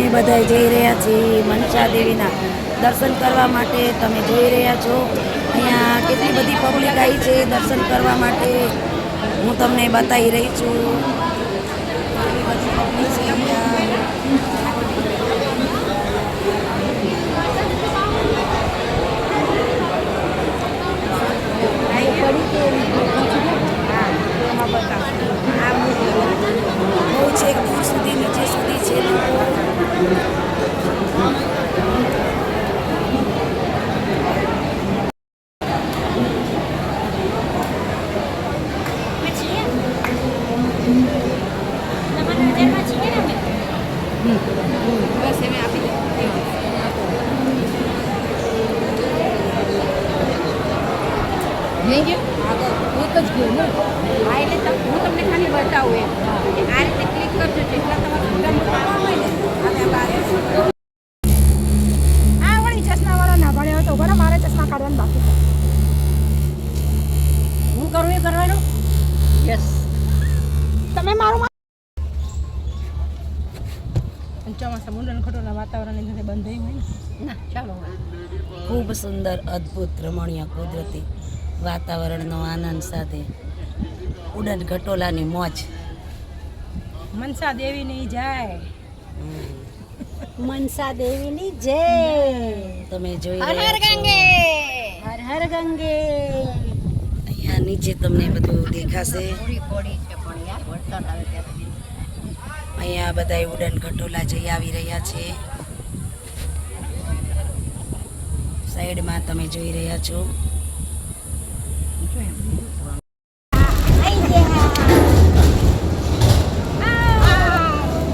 અમે બધા જઈ રહ્યા છીએ મનસા દેવીના દર્શન કરવા માટે. તમે જોઈ રહ્યા છો અહીંયા કેટલી બધી પબ્લિક આવી છે દર્શન કરવા માટે. હું તમને બતાવી રહી છું કેટલી બધી પબ્લિક છે અહીંયા. બહુ છે દૂર સુધી નીચે સુધી છે લોકો. હું તમને ખાલી બતાવું એમ આ રીતે ક્લિક કરજો જેટલા તમારા આ વળી ચશ્માવાળા ના ભણ્યો હતો બરાબર. મારે ચશ્મા કાઢવાનું બાકી છે. હું કરું એ કરવાનું. યસ તમે મારું ચોમાસા મુંડન ખટોના વાતાવરણ બંધ થયું હોય ને ના ચાલો ખૂબ સુંદર અદ્ભુત રમણીય કુદરતી વાતાવરણનો આનંદ સાથે ઉડન ખટોલાની મોજ. મનસા દેવીની જય. મનસા દેવીની જય. તમે જોઈ હર રહ્યા હર છો ગંગે, હર હર ગંગે. અહીંયા નીચે તમને બધું દેખાશે. પૂરી પડી છે પણ યાર વરસાદ આવે ત્યારે અહીંયા બધા ઉડન ખટોલા જઈ આવી રહ્યા છે. સાઈડમાં તમે જોઈ રહ્યા છો.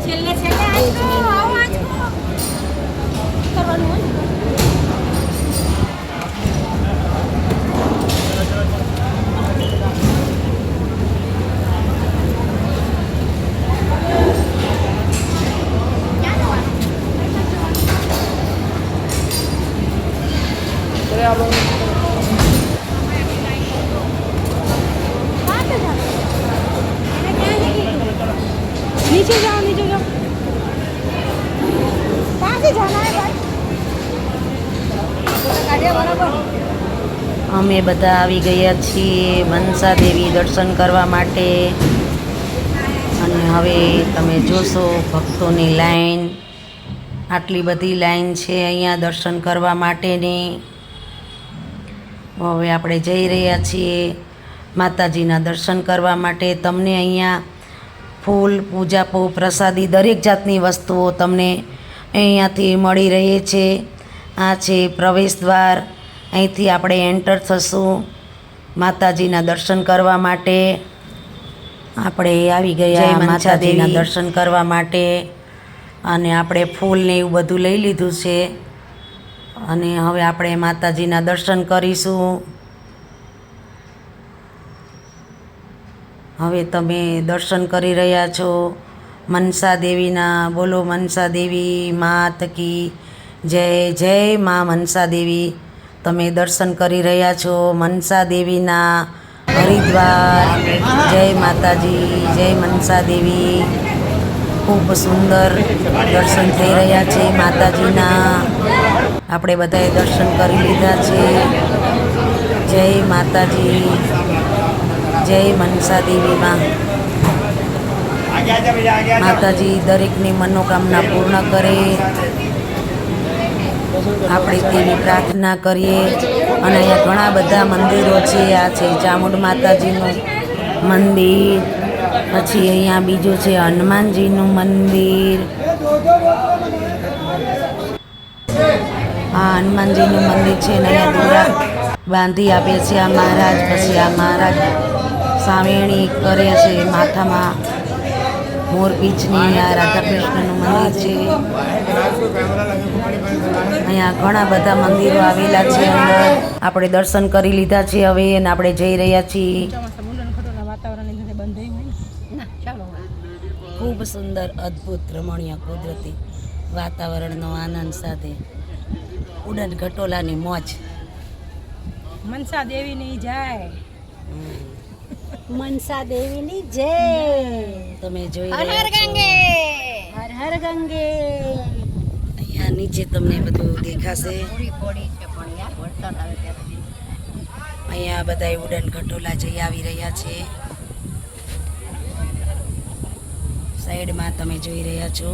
છેલ્લે છેલ્લે કરવાનું હોય. नीचे जाओ नीचे जाओ. कहाँ से जाना है भाई? बराबर. અમે બધા આવી ગયા છીએ મનસા દેવી દર્શન કરવા માટે. અને હવે તમે જોશો ભક્તોની લાઈન. આટલી બધી લાઈન છે અહીંયા દર્શન કરવા માટેની. હવે આપણે જઈ રહ્યા છીએ માતાજીના દર્શન કરવા માટે. તમને અહીંયા ફૂલ પૂજા પ્રસાદી દરેક જાતની વસ્તુઓ તમને અહીંયાથી મળી રહે છે. આ છે પ્રવેશ દ્વાર. અહીંથી આપણે એન્ટર થશું માતાજીના દર્શન કરવા માટે. આપણે આવી ગયા માતાજીના દર્શન કરવા માટે. અને આપણે ફૂલ ને એવું બધું લઈ લીધું છે. અને હવે આપણે માતાજીના દર્શન કરીશું. હવે તમે દર્શન કરી રહ્યા છો મનસા દેવીના. બોલો મનસા દેવી માત કી જય. જય મા મનસા દેવી. તમે દર્શન કરી રહ્યા છો મનસા દેવીના હરિદ્વાર. જય માતાજી, જય મનસા દેવી. ખૂબ સુંદર દર્શન થઈ રહ્યા છે માતાજીના. આપણે બધાએ દર્શન કરી લીધા છે. જય માતાજી, જય મનસા દેવીમાં. માતાજી દરેકની મનોકામના પૂર્ણ કરે આપણે તેની પ્રાર્થના કરીએ. અને અહીંયા ઘણા બધા મંદિરો છે. આ છે ચામુંડ માતાજીનું મંદિર. પછી અહીંયા બીજું છે હનુમાનજીનું મંદિર. આ હનુમાનજીનું મંદિર છે ને અહીંયા દોરા બાંધી આપે છે આ મહારાજ. પછી આ મહારાજ સાવેણી કરે છે માથામાં મોરપીંછની. આ રાધાકૃષ્ણનું મંદિર છે. અહીંયા ઘણા બધા મંદિરો આવેલા છે અંદર. આપણે દર્શન કરી લીધા છે હવે અને આપણે જઈ રહ્યા છીએ. ચોમાસા મુંડન ખટોના વાતાવરણ બંધ થયું હોય ને ના ચાલો. ખૂબ સુંદર અદ્ભુત રમણીય કુદરતી વાતાવરણનો આનંદ સાથે ઉડન ખટોલાની મોજ. મનસા દેવીની જય. મનસા દેવીની જય. તમે જોઈ હર હર રહ્યા છો ગંગે, હર હર ગંગે. નીચે તમને બધું દેખાશે. પૂરી પડી છે પણ યાર વરસાદ આવે ત્યાં સુધી અહીંયા બધા ઉડન ખટોલા જઈ આવી રહ્યા છે. સાઈડમાં તમે જોઈ રહ્યા છો